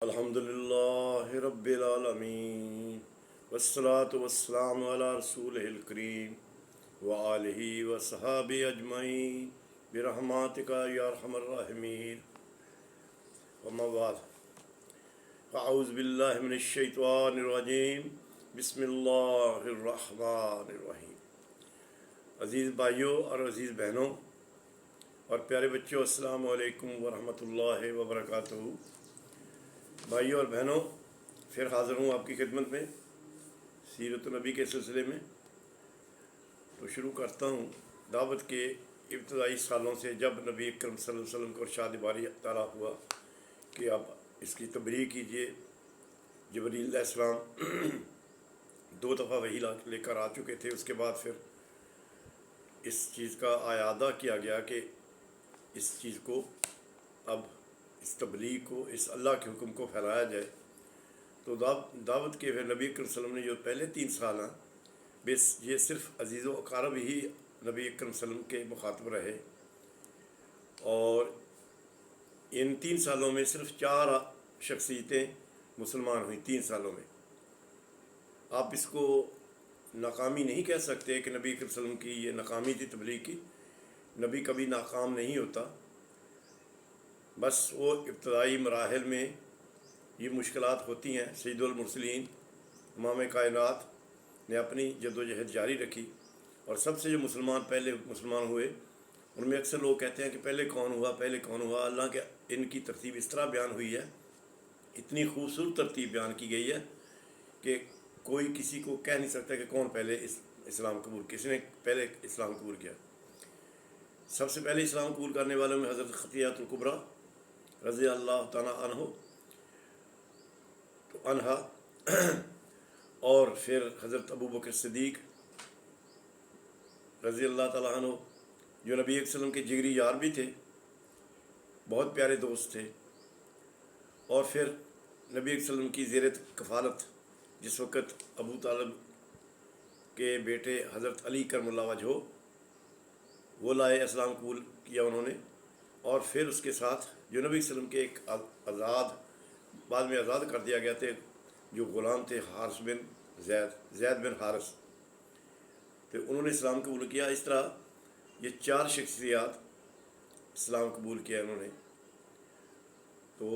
الحمدللہ رب العالمین والصلاة والسلام علی رسولہ الکریم وآلہ وصحابہ اجمعین برحمتک یا ارحم الراحمین وما بعد اعوذ باللہ من الشیطان الرجیم بسم اللہ الرحمن الرحیم۔ عزیز بھائیوں اور عزیز بہنوں اور پیارے بچوں، السلام علیکم ورحمۃ اللہ وبرکاتہ۔ بھائیوں اور بہنوں، پھر حاضر ہوں آپ کی خدمت میں سیرت النبی کے سلسلے میں۔ تو شروع کرتا ہوں دعوت کے ابتدائی سالوں سے، جب نبی اکرم صلی اللہ علیہ وسلم کو ارشاد باری تعالیٰ ہوا کہ آپ اس کی تبلیغ کیجیے۔ جبریل علیہ السلام 2 دفعہ وحی لے کر آ چکے تھے۔ اس کے بعد پھر اس چیز کا اعادہ کیا گیا کہ اس چیز کو اب اس تبلیغ کو، اس اللہ کے حکم کو پھیلایا جائے۔ تو دعوت کے پھر نبی اکرم صلی اللہ علیہ وسلم نے جو پہلے 3 سال ہیں، بس یہ صرف عزیز و اقارب ہی نبی اکرم صلی اللہ علیہ وسلم کے مخاطب رہے، اور ان 3 سالوں میں صرف 4 شخصیتیں مسلمان ہوئیں۔ 3 سالوں میں آپ اس کو ناکامی نہیں کہہ سکتے کہ نبی اکرم صلی اللہ علیہ وسلم کی یہ ناکامی تھی تبلیغ کی۔ نبی کبھی ناکام نہیں ہوتا، بس وہ ابتدائی مراحل میں یہ مشکلات ہوتی ہیں۔ سید المرسلین امام کائنات نے اپنی جدوجہد جاری رکھی، اور سب سے جو پہلے مسلمان ہوئے، ان میں اکثر لوگ کہتے ہیں کہ پہلے کون ہوا۔ اللہ کے ان کی ترتیب اس طرح بیان ہوئی ہے، اتنی خوبصورت ترتیب بیان کی گئی ہے کہ کوئی کسی کو کہہ نہیں سکتا کہ کون پہلے اسلام قبول، کس نے پہلے اسلام قبول کیا۔ سب سے پہلے اسلام قبول کرنے والوں میں حضرت خدیجہ الکبریٰ رضی اللہ تعالیٰ عنہا، اور پھر حضرت ابوبکر صدیق رضی اللہ تعالیٰ عنہ، جو نبی صلی اللہ علیہ وسلم کے جگری یار بھی تھے، بہت پیارے دوست تھے۔ اور پھر نبی صلی اللہ علیہ وسلم کی زیر کفالت جس وقت ابو طالب کے بیٹے حضرت علی کرم اللہ وجہہ وہ لائے، اسلام قبول کیا انہوں نے۔ اور پھر اس کے ساتھ جو نبی صلی اللہ علیہ وسلم کے ایک بعد میں آزاد کر دیا گیا تھے، جو غلام تھے، حارث بن زید بن حارث، تو انہوں نے اسلام قبول کیا۔ اس طرح یہ 4 شخصیات اسلام قبول کیا انہوں نے۔ تو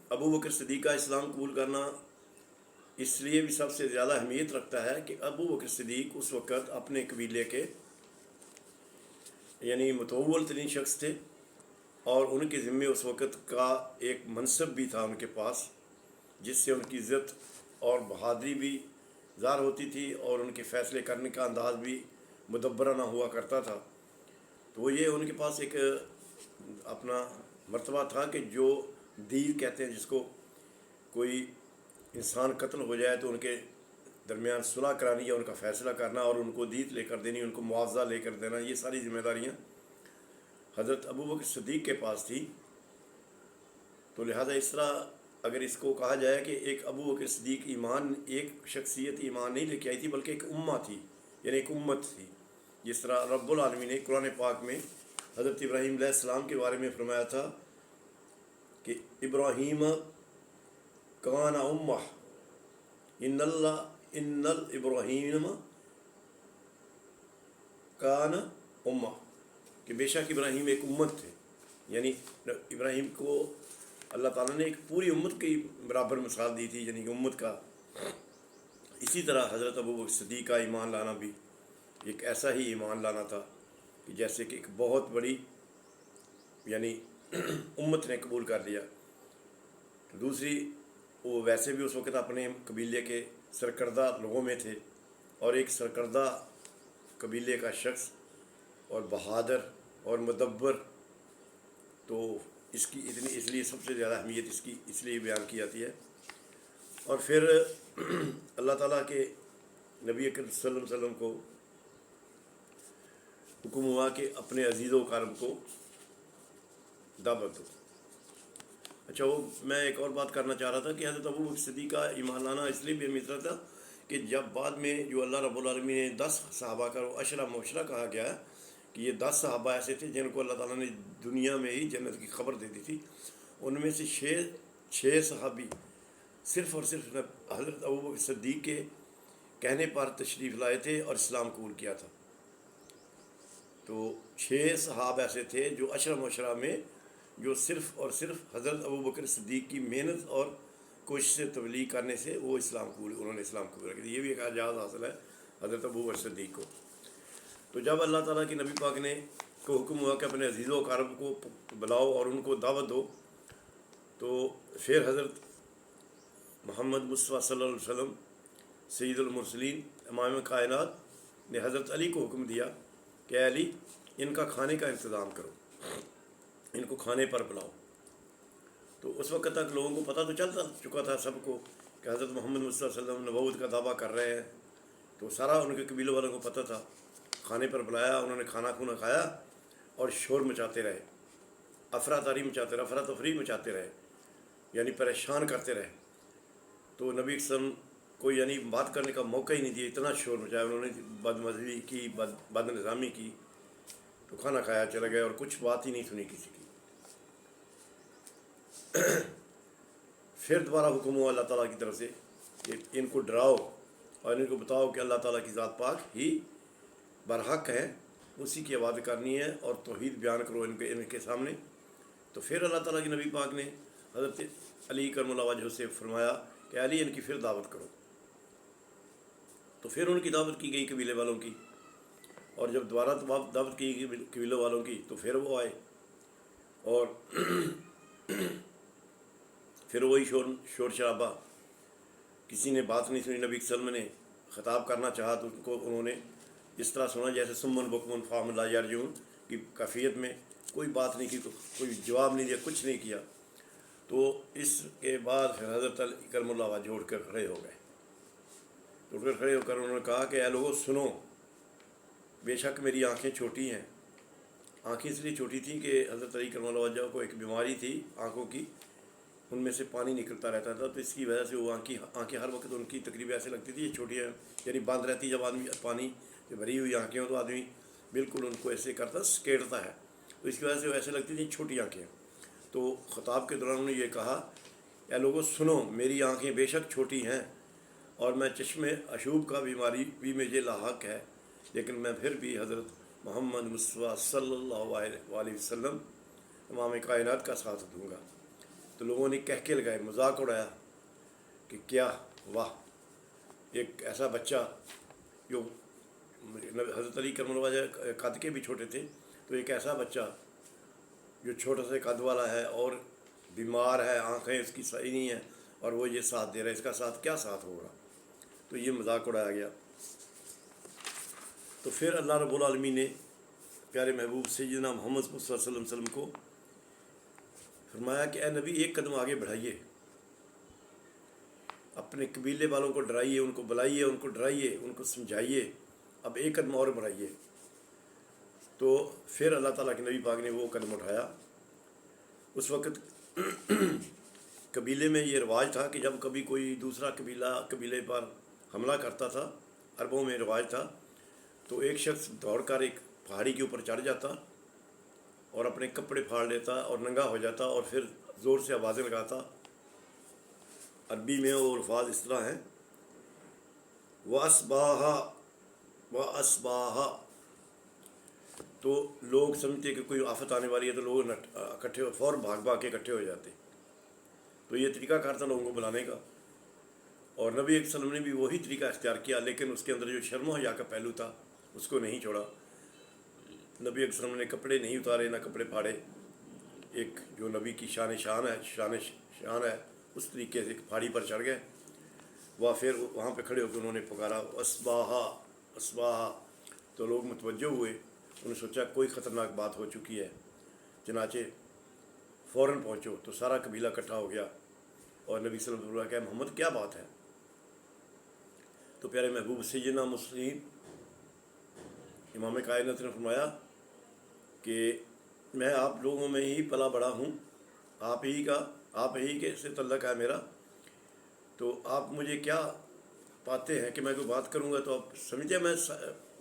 ابوبکر صدیق کا اسلام قبول کرنا اس لیے بھی سب سے زیادہ اہمیت رکھتا ہے کہ ابوبکر صدیق اس وقت اپنے قبیلے کے یعنی متول ترین شخص تھے، اور ان کے ذمے اس وقت کا ایک منصب بھی تھا ان کے پاس، جس سے ان کی عزت اور بہادری بھی ظاہر ہوتی تھی، اور ان کے فیصلے کرنے کا انداز بھی مدبرانہ ہوا کرتا تھا۔ تو یہ ان کے پاس ایک اپنا مرتبہ تھا کہ جو دیر کہتے ہیں، جس کو کوئی انسان قتل ہو جائے تو ان کے درمیان صلح کرانی یا ان کا فیصلہ کرنا، اور ان کو دیت لے کر دینی، ان کو معاوضہ لے کر دینا، یہ ساری ذمہ داریاں حضرت ابوبکر صدیق کے پاس تھی۔ تو لہذا اس طرح اگر اس کو کہا جائے کہ ایک ابوبکر صدیق ایک شخصیت ایمان نہیں لے کے آئی تھی، بلکہ ایک امہ تھی، یعنی ایک امت تھی۔ جس طرح رب العالمین نے قرآن پاک میں حضرت ابراہیم علیہ السلام کے بارے میں فرمایا تھا کہ ابراہیم کان امہ، ان الابراہیم کان امہ، کہ بے شک ابراہیم ایک امت تھے، یعنی ابراہیم کو اللہ تعالیٰ نے ایک پوری امت کی برابر مثال دی تھی، یعنی کہ امت کا۔ اسی طرح حضرت ابوبکر صدیق کا ایمان لانا بھی ایک ایسا ہی ایمان لانا تھا کہ جیسے کہ ایک بہت بڑی یعنی امت نے قبول کر لیا۔ دوسری، وہ ویسے بھی اس وقت اپنے قبیلے کے سرکردہ لوگوں میں تھے، اور ایک سرکردہ قبیلے کا شخص اور بہادر اور مدبر، تو اس لیے سب سے زیادہ اہمیت اس لیے بیان کی جاتی ہے۔ اور پھر اللہ تعالیٰ کے نبی اکرم صلی اللہ علیہ وسلم کو حکم ہوا کہ اپنے عزیز و اقارب کو دعوت دو۔ اچھا، وہ میں ایک اور بات کرنا چاہ رہا تھا کہ حضرت ابوبکر صدیق کا ایمان لانا اس لیے بھی اہمیت رکھتا تھا کہ جب بعد میں جو اللہ رب العالمین نے 10 صحابہ کا عشرہ مبشرہ کہا گیا ہے کہ یہ 10 صحابہ ایسے تھے جن کو اللہ تعالیٰ نے دنیا میں ہی جنت کی خبر دے دی تھی، ان میں سے 6 6 صحابی صرف اور صرف حضرت ابوبکر صدیق کے کہنے پر تشریف لائے تھے اور اسلام قبول کیا تھا۔ تو 6 صحاب ایسے تھے جو عشرہ مبشرہ میں جو صرف اور صرف حضرت ابوبکر صدیق کی محنت اور کوشش سے تبلیغ کرنے سے وہ انہوں نے اسلام قبول کیا۔ یہ بھی ایک اعزاز حاصل ہے حضرت ابوبکر صدیق کو۔ تو جب اللہ تعالیٰ کی نبی پاک نے کو حکم ہوا کہ اپنے عزیز و اقارب کو بلاؤ اور ان کو دعوت دو، تو پھر حضرت محمد مصطفیٰ صلی اللہ علیہ وسلم سید المرسلین امام کائنات نے حضرت علی کو حکم دیا کہ اے علی ان کا کھانے کا انتظام کرو، ان کو کھانے پر بلاؤ۔ تو اس وقت تک لوگوں کو پتہ تو چلتا چکا تھا سب کو کہ حضرت محمد مصطفیٰ صلی اللہ علیہ وسلم نبوت کا دعویٰ کر رہے ہیں، تو سارا ان کے قبیلے والوں کو پتہ تھا۔ کھانے پر بلایا، انہوں نے کھانا کھایا اور شور مچاتے رہے، افراتاری مچاتے رہے، افراتفری مچاتے رہے، یعنی پریشان کرتے رہے۔ تو نبی وسلم کو یعنی بات کرنے کا موقع ہی نہیں دیا، اتنا شور مچایا انہوں نے، بد مزگی کی، بد نظامی کی، تو کھانا کھایا چلے گئے اور کچھ بات ہی نہیں سنی کسی کی۔ پھر دوبارہ حکم ہوا اللہ تعالیٰ کی طرف سے کہ ان کو ڈراؤ اور ان کو بتاؤ کہ اللہ تعالیٰ کی ذات پاک ہی برحق ہے، اسی کی عبادت کرنی ہے اور توحید بیان کرو ان کے سامنے۔ تو پھر اللہ تعالیٰ کی نبی پاک نے حضرت علی کرم اللہ وجہ سے فرمایا کہ علی ان کی پھر دعوت کرو۔ تو پھر ان کی دعوت کی گئی قبیلے والوں کی، اور جب دوبارہ دعوت کی گئی قبیلے والوں کی تو پھر وہ آئے اور پھر وہی شور شرابہ، کسی نے بات نہیں سنی۔ نبی صلی اللہ علیہ وسلم نے خطاب کرنا چاہا تو ان کو انہوں نے اس طرح سنا جیسے سمن بکمن فہم لا یرجعون کی کیفیت میں، کوئی بات نہیں کی، کوئی جواب نہیں دیا، کچھ نہیں کیا۔ تو اس کے بعد پھر حضرت علی کرم اللہ وجہ اٹھ کر کھڑے ہو گئے، اٹھ کر کھڑے ہو کر انہوں نے کہا کہ اے لوگوں سنو، بے شک میری آنکھیں چھوٹی ہیں۔ آنکھیں اس لیے چھوٹی تھیں کہ حضرت علی کرم اللہ وجہ کو ایک بیماری تھی آنکھوں کی، ان میں سے پانی نکلتا رہتا تھا، تو اس کی وجہ سے وہ آنکھیں ہر وقت ان کی تقریباً ایسے لگتی تھی یہ چھوٹی ہیں، یعنی بند رہتی، جب آدمی پانی سے بھری ہوئی آنکھیں ہوں تو آدمی بالکل ان کو ایسے کرتا سکیڑتا ہے، تو اس کی وجہ سے وہ ایسے لگتی تھیں چھوٹی آنکھیں۔ تو خطاب کے دوران انہوں نے یہ کہا اے لوگوں سنو، میری آنکھیں بے شک چھوٹی ہیں اور میں چشم اشوب کا بیماری بھی مجھے لاحق ہے، لیکن میں پھر بھی حضرت محمد مصطفیٰ صلی اللہ علیہ وسلم امام کائنات کا ساتھ دوں گا۔ تو لوگوں نے کہہ کے لگائے، مذاق اڑایا کہ کیا واہ، ایک ایسا بچہ جو حضرت علی کرم اللہ وجہ قد کے بھی چھوٹے تھے، تو ایک ایسا بچہ جو چھوٹا سے قد والا ہے اور بیمار ہے، آنکھیں اس کی صحیح نہیں ہیں، اور وہ یہ ساتھ دے رہا ہے، اس کا ساتھ کیا ساتھ ہوگا؟ تو یہ مذاق اڑایا گیا۔ تو پھر اللہ رب العالمین نے پیارے محبوب سیدنا محمد صلی اللہ علیہ وسلم کو فرمایا کہ اے نبی ایک قدم آگے بڑھائیے، اپنے قبیلے والوں کو ڈرائیے، ان کو بلائیے، ان کو ڈرائیے، ان کو سمجھائیے، اب ایک قدم اور بڑھائیے۔ تو پھر اللہ تعالیٰ کے نبی پاک نے وہ قدم اٹھایا۔ اس وقت قبیلے میں یہ رواج تھا کہ جب کبھی کوئی دوسرا قبیلے پر حملہ کرتا تھا، عربوں میں رواج تھا، تو ایک شخص دوڑ کر ایک پہاڑی کے اوپر چڑھ جاتا اور اپنے کپڑے پھاڑ لیتا اور ننگا ہو جاتا اور پھر زور سے آوازیں لگاتا۔ عربی میں وہ الفاظ اس طرح ہیں، وَأَصْبَاحَ، تو لوگ سمجھتے کہ کوئی آفت آنے والی ہے تو لوگ اکٹھے فوراً بھاگ کے اکٹھے ہو جاتے۔ تو یہ طریقہ کار تھا لوگوں کو بلانے کا، اور نبی صلی اللہ علیہ وسلم نے بھی وہی طریقہ اختیار کیا، لیکن اس کے اندر جو شرم و حیا کا پہلو تھا اس کو نہیں چھوڑا۔ نبی صلی اللہ علیہ وسلم نے کپڑے نہیں اتارے، نہ کپڑے پھاڑے، ایک جو نبی کی شان ہے اس طریقے سے پہاڑی پر چڑھ گئے۔ وہ پھر وہاں پہ کھڑے ہو کے انہوں نے پکارا اصباہا، تو لوگ متوجہ ہوئے، انہوں نے سوچا کوئی خطرناک بات ہو چکی ہے، چنانچہ فوراً پہنچو۔ تو سارا قبیلہ اکٹھا ہو گیا اور نبی صلی اللہ علیہ وسلم کہ محمد کیا بات ہے؟ تو پیارے محبوب سیدنا مسلم امام کائنات نے فرمایا کہ میں آپ لوگوں میں ہی پلا بڑا ہوں، آپ ہی کے سے تعلق ہے میرا، تو آپ مجھے کیا پاتے ہیں کہ میں کوئی بات کروں گا تو آپ سمجھے میں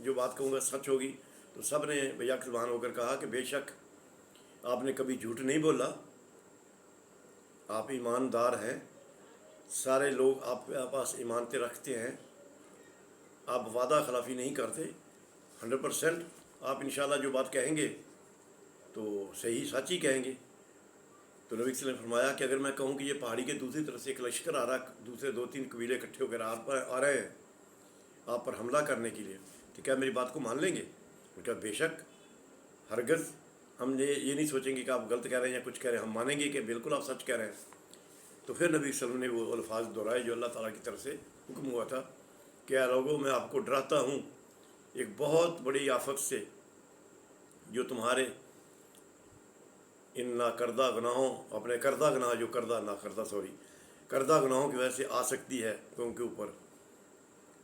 جو بات کہوں گا سچ ہوگی؟ تو سب نے بیک زبان ہو کر کہا کہ بے شک آپ نے کبھی جھوٹ نہیں بولا، آپ ایماندار ہیں، سارے لوگ آپ کے پاس ایمانتیں رکھتے ہیں، آپ وعدہ خلافی نہیں کرتے 100%. آپ انشاءاللہ جو بات کہیں گے تو صحیح سچ ہی کہیں گے. تو نبی صلی اللہ علیہ وسلم نے فرمایا کہ اگر میں کہوں کہ یہ پہاڑی کے دوسری طرف سے ایک لشکر آ رہا، دوسرے 2-3 قبیلے اکٹھے ہو کر آ رہے ہیں آپ پر حملہ کرنے کے لیے، تو کیا میری بات کو مان لیں گے؟ ان کا بے شک، ہرگز ہم یہ نہیں سوچیں گے کہ آپ غلط کہہ رہے ہیں یا کچھ کہہ رہے ہیں، ہم مانیں گے کہ بالکل آپ سچ کہہ رہے ہیں. تو پھر نبی صلی اللہ علیہ وسلم نے وہ الفاظ دہرائے جو اللہ تعالیٰ کی طرف سے حکم ہوا تھا کہ اے لوگوں، میں آپ کو ڈراتا ہوں ایک بہت بڑی آفت سے جو تمہارے ان ناکردہ گناہوں، اپنے کردہ گناہ جو کردہ گناہوں کی وجہ سے آ سکتی ہے تم کے اوپر.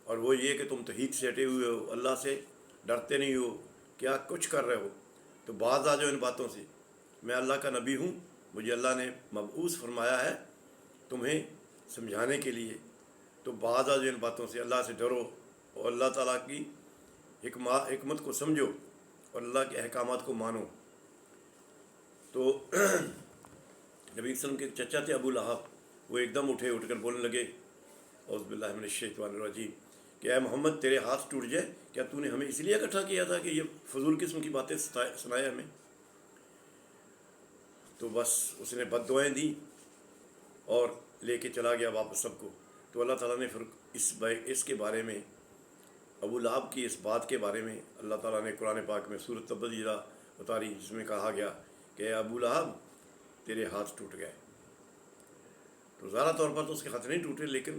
اور وہ یہ کہ تم توحید سے ہٹے ہوئے ہو، اللہ سے ڈرتے نہیں ہو، کیا کچھ کر رہے ہو. تو باز آ جاؤ ان باتوں سے، میں اللہ کا نبی ہوں، مجھے اللہ نے مبعوث فرمایا ہے تمہیں سمجھانے کے لیے. تو باز آ جاؤ ان باتوں سے، اللہ سے ڈرو اور اللہ تعالیٰ کی حکمت کو سمجھو اور اللہ کے احکامات کو مانو. تو نبی صلی اللہ علیہ وسلم کے چچا تھے ابو لہب، وہ ایک دم اٹھ کر بولنے لگے اعوذ باللہ من الشیطان الرجیم کہ اے محمد تیرے ہاتھ ٹوٹ جائے، کیا تو نے ہمیں اس لیے اکٹھا کیا تھا کہ یہ فضول قسم کی باتیں سنائے ہمیں؟ تو بس اس نے بد دعائیں دیں اور لے کے چلا گیا واپس سب کو. تو اللہ تعالیٰ نے پھر اس کے بارے میں، ابو لہب کی اس بات کے بارے میں اللہ تعالیٰ نے قرآن پاک میں سورۃ تبت اتاری، جس میں کہا گیا کہ اے ابو لہب تیرے ہاتھ ٹوٹ گئے. تو ظاہرہ طور پر تو اس کے ہاتھ نہیں ٹوٹے، لیکن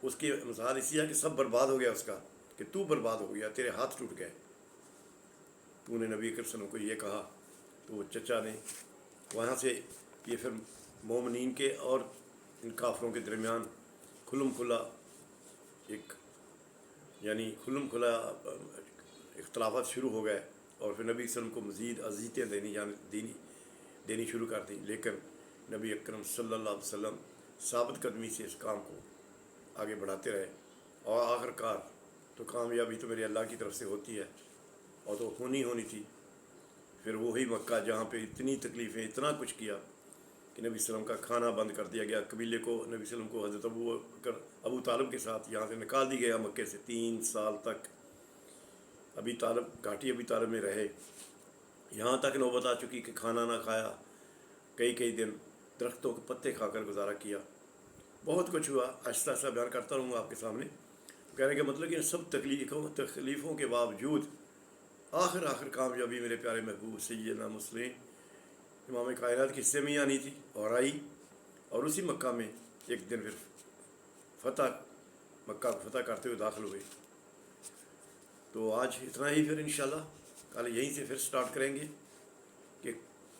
اس کی مثال اسی ہے کہ سب برباد ہو گیا اس کا، کہ تو برباد ہو گیا، تیرے ہاتھ ٹوٹ گئے، تو نے نبی کریم صلی اللہ علیہ وسلم کو یہ کہا. تو وہ چچا نے وہاں سے یہ پھر مومنین کے اور ان کافروں کے درمیان کھلم کھلا اختلافات شروع ہو گئے، اور پھر نبی صلی اللہ علیہ وسلم کو مزید اذیتیں دینی شروع کر دیں. لیکن نبی اکرم صلی اللہ علیہ وسلم ثابت قدمی سے اس کام کو آگے بڑھاتے رہے، اور آخر کار تو کامیابی تو میرے اللہ کی طرف سے ہوتی ہے، اور تو ہونی تھی. پھر وہی مکہ جہاں پہ اتنی تکلیفیں، اتنا کچھ کیا کہ نبی صلی اللہ علیہ وسلم کا کھانا بند کر دیا گیا. قبیلے کو نبی صلی اللہ علیہ وسلم کو حضرت ابو طالب کے ساتھ یہاں سے نکال دی گیا مکے سے. 3 سال تک گھاٹی ابی طالب میں رہے، یہاں تک نوبت آ چکی کہ کھانا نہ کھایا، کئی دن درختوں کے پتے کھا کر گزارا کیا. بہت کچھ ہوا، آہستہ آہستہ بیان کرتا رہوں گا آپ کے سامنے. کہنے کا مطلب کہ ان سب تکلیفوں کے باوجود آخر کامیابی میرے پیارے محبوب سیدنا مسلم امام کائنات کے حصے میں ہی آنی تھی، اور آئی. اور اسی مکہ میں ایک دن پھر مکہ کو فتح کرتے ہوئے داخل ہوئے. تو آج اتنا ہی، پھر انشاءاللہ کل یہیں سے پھر سٹارٹ کریں گے کہ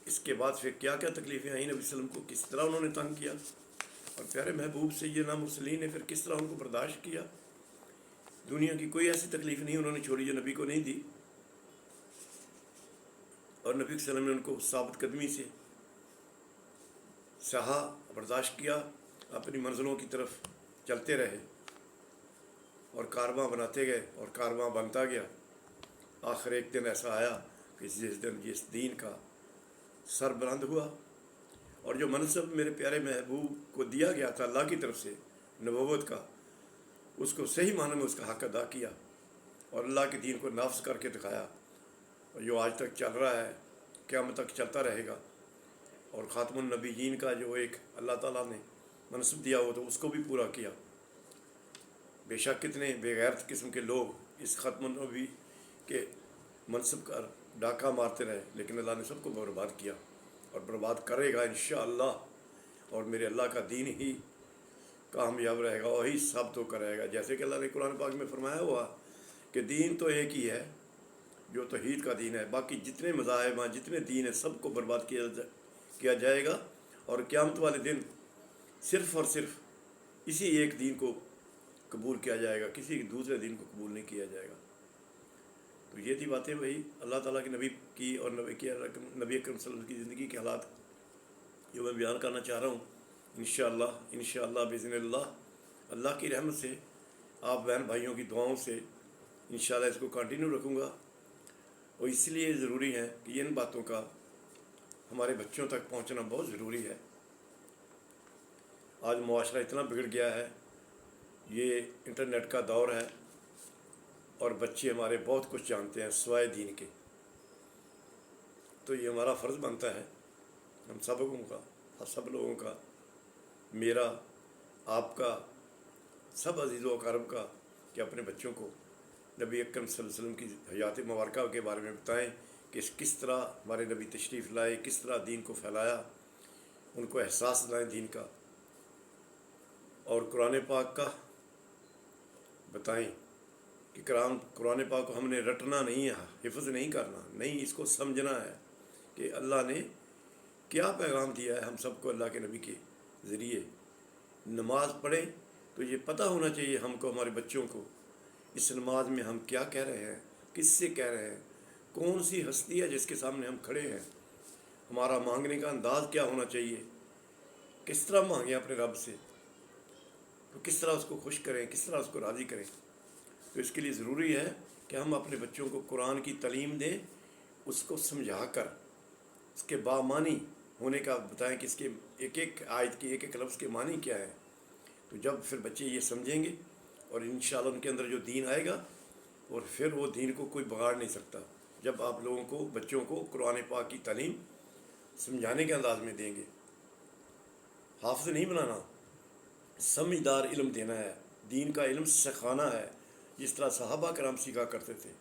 اس کے بعد پھر کیا تکلیفیں آئیں، نبی صلی اللہ علیہ وسلم کو کس طرح انہوں نے تنگ کیا، اور پیارے محبوب سیدنا مرسلین نے پھر کس طرح ان کو برداشت کیا. دنیا کی کوئی ایسی تکلیف نہیں انہوں نے چھوڑی جو نبی کو نہیں دی، اور نبی صلی اللہ علیہ وسلم نے ان کو ثابت قدمی سے سہا، برداشت کیا، اپنی منزلوں کی طرف چلتے رہے، اور کارواں بناتے گئے، اور کارواں بنتا گیا. آخر ایک دن ایسا آیا کہ جس دین کا سر بلند ہوا، اور جو منصب میرے پیارے محبوب کو دیا گیا تھا اللہ کی طرف سے نبوت کا، اس کو صحیح معنی میں اس کا حق ادا کیا، اور اللہ کے دین کو نافذ کر کے دکھایا، اور جو آج تک چل رہا ہے قیامت تک چلتا رہے گا. اور خاتم النبیین کا جو ایک اللہ تعالیٰ نے منصب دیا ہو تو اس کو بھی پورا کیا. بے شک کتنے بے غیرت قسم کے لوگ اس ختم النبی کے منصب کا ڈاکہ مارتے رہے، لیکن اللہ نے سب کو برباد کیا، اور برباد کرے گا انشاءاللہ. اور میرے اللہ کا دین ہی کامیاب رہے گا، وہی ثابت ہو کر رہے گا. جیسے کہ اللہ نے قرآن پاک میں فرمایا ہوا کہ دین تو ایک ہی ہے جو توحید کا دین ہے، باقی جتنے مذاہب ہیں، جتنے دین ہیں، سب کو برباد کیا جائے گا، اور قیامت والے دن صرف اور صرف اسی ایک دین کو قبول کیا جائے گا، کسی دوسرے دین کو قبول نہیں کیا جائے گا. تو یہ تھی باتیں وہی اللہ تعالیٰ کے نبی کی اور نبی اکرم صلی اللہ علیہ وسلم کی زندگی کے حالات جو میں بیان کرنا چاہ رہا ہوں. انشاءاللہ بإذن اللہ کی رحمت سے، آپ بہن بھائیوں کی دعاؤں سے انشاءاللہ اس کو کنٹینیو رکھوں گا. اور اس لیے ضروری ہے کہ ان باتوں کا ہمارے بچوں تک پہنچنا بہت ضروری ہے. آج معاشرہ اتنا بگڑ گیا ہے، یہ انٹرنیٹ کا دور ہے، اور بچے ہمارے بہت کچھ جانتے ہیں سوائے دین کے۔ تو یہ ہمارا فرض بنتا ہے، ہم سب لوگوں کا، میرا، آپ کا، سب عزیز و اقارب کا، کہ اپنے بچوں کو نبی اکرم صلی اللہ علیہ وسلم کی حیات مبارکہ کے بارے میں بتائیں کہ کس طرح ہمارے نبی تشریف لائے، کس طرح دین کو پھیلایا، ان کو احساس دلائیں دین کا، اور قرآن پاک کا بتائیں کہ قرآن پاک کو ہم نے رٹنا نہیں ہے، حفظ نہیں کرنا، نہیں، اس کو سمجھنا ہے کہ اللہ نے کیا پیغام دیا ہے ہم سب کو اللہ کے نبی کے ذریعے۔ نماز پڑھیں تو یہ پتہ ہونا چاہیے ہم کو، ہمارے بچوں کو، اس نماز میں ہم کیا کہہ رہے ہیں، کس سے کہہ رہے ہیں، کون سی ہستی ہے جس کے سامنے ہم کھڑے ہیں، ہمارا مانگنے کا انداز کیا ہونا چاہیے، کس طرح مانگیں اپنے رب سے، تو کس طرح اس کو خوش کریں، کس طرح اس کو راضی کریں۔ تو اس کے لیے ضروری ہے کہ ہم اپنے بچوں کو قرآن کی تعلیم دیں، اس کو سمجھا کر اس کے بامانی ہونے کا بتائیں کہ اس کے ایک ایک آیت کی ایک ایک لفظ کے معنی کیا ہے۔ تو جب پھر بچے یہ سمجھیں گے اور انشاءاللہ ان کے اندر جو دین آئے گا، اور پھر وہ دین کو کوئی بگاڑ نہیں سکتا جب آپ لوگوں کو، بچوں کو قرآن پاک کی تعلیم سمجھانے کے انداز میں دیں گے۔ حافظ نہیں بنانا، سمجھدار علم دینا ہے، دین کا علم سکھانا ہے، جس طرح صحابہ کرام سیکھا کرتے تھے۔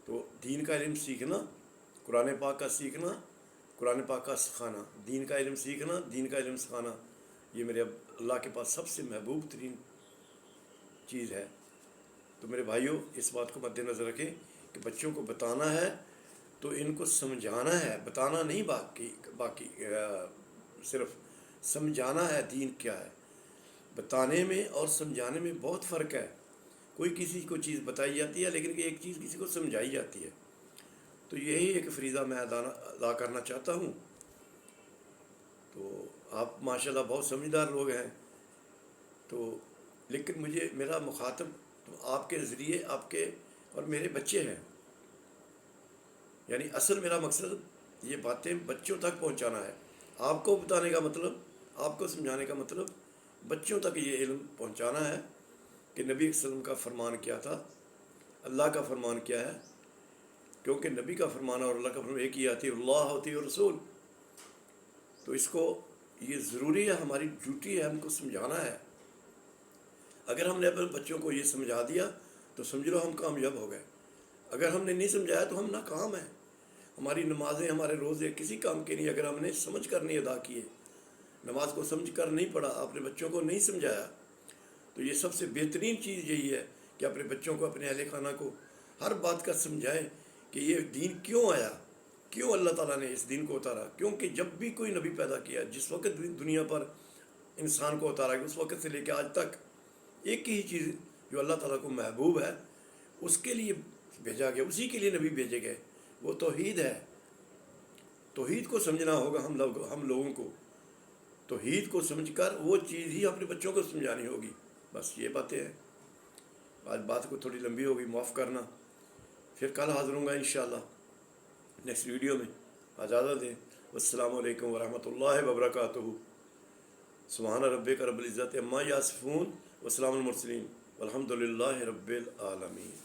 تو دین کا علم سیکھنا، قرآن پاک کا سیکھنا، قرآن پاک کا سکھانا، دین کا علم سیکھنا، دین کا علم سکھانا، یہ میرے اللہ کے پاس سب سے محبوب ترین چیز ہے۔ تو میرے بھائیوں، اس بات کو مد نظر رکھیں کہ بچوں کو بتانا ہے تو ان کو سمجھانا ہے، بتانا نہیں، باقی صرف سمجھانا ہے دین کیا ہے۔ بتانے میں اور سمجھانے میں بہت فرق ہے۔ کوئی کسی کو چیز بتائی جاتی ہے، لیکن ایک چیز کسی کو سمجھائی جاتی ہے۔ تو یہی ایک فریضہ میں ادا کرنا چاہتا ہوں۔ تو آپ ماشاءاللہ بہت سمجھدار لوگ ہیں، تو لیکن میرا مخاطب تو آپ کے ذریعے آپ کے اور میرے بچے ہیں، یعنی اصل میرا مقصد یہ باتیں بچوں تک پہنچانا ہے۔ آپ کو بتانے کا مطلب، آپ کو سمجھانے کا مطلب بچوں تک یہ علم پہنچانا ہے کہ نبی صلی اللہ علیہ وسلم کا فرمان کیا تھا، اللہ کا فرمان کیا ہے، کیونکہ نبی کا فرمان اور اللہ کا فرمان ایک ہی آتی ہے، اللہ ہوتی ہے رسول۔ تو اس کو یہ ضروری ہے، ہماری ڈیوٹی ہے، ہم کو سمجھانا ہے۔ اگر ہم نے اپنے بچوں کو یہ سمجھا دیا تو سمجھ لو ہم کامیاب ہو گئے۔ اگر ہم نے نہیں سمجھایا تو ہم ناکام ہیں۔ ہماری نمازیں، ہمارے روزے کسی کام کے نہیں اگر ہم نے سمجھ کر نہیں ادا کیے، نماز کو سمجھ کر نہیں پڑھا، اپنے بچوں کو نہیں سمجھایا۔ تو یہ سب سے بہترین چیز یہی ہے کہ اپنے بچوں کو، اپنے اہل خانہ کو ہر بات کا سمجھائیں کہ یہ دین کیوں آیا، کیوں اللہ تعالیٰ نے اس دین کو اتارا۔ کیونکہ جب بھی کوئی نبی پیدا کیا، جس وقت بھی دنیا پر انسان کو اتارا گیا، اس وقت سے لے کے آج تک ایک ہی چیز جو اللہ تعالیٰ کو محبوب ہے، اس کے لیے بھیجا گیا، اسی کے لیے نبی بھیجے گئے، وہ توحید ہے۔ توحید کو سمجھنا ہوگا ہم لوگوں کو، توحید کو سمجھ کر وہ چیز ہی اپنے بچوں کو سمجھانی ہوگی۔ بس یہ باتیں ہیں۔ آج بات کو تھوڑی لمبی ہوگی، معاف کرنا، پھر کل حاضر ہوں گا انشاءاللہ نیکسٹ ویڈیو میں۔ اجازت دیں، والسلام علیکم ورحمۃ اللہ وبرکاتہ۔ سبحان ربک رب العزت عما یصفون وسلام المرسلین والحمد للہ رب العالمین۔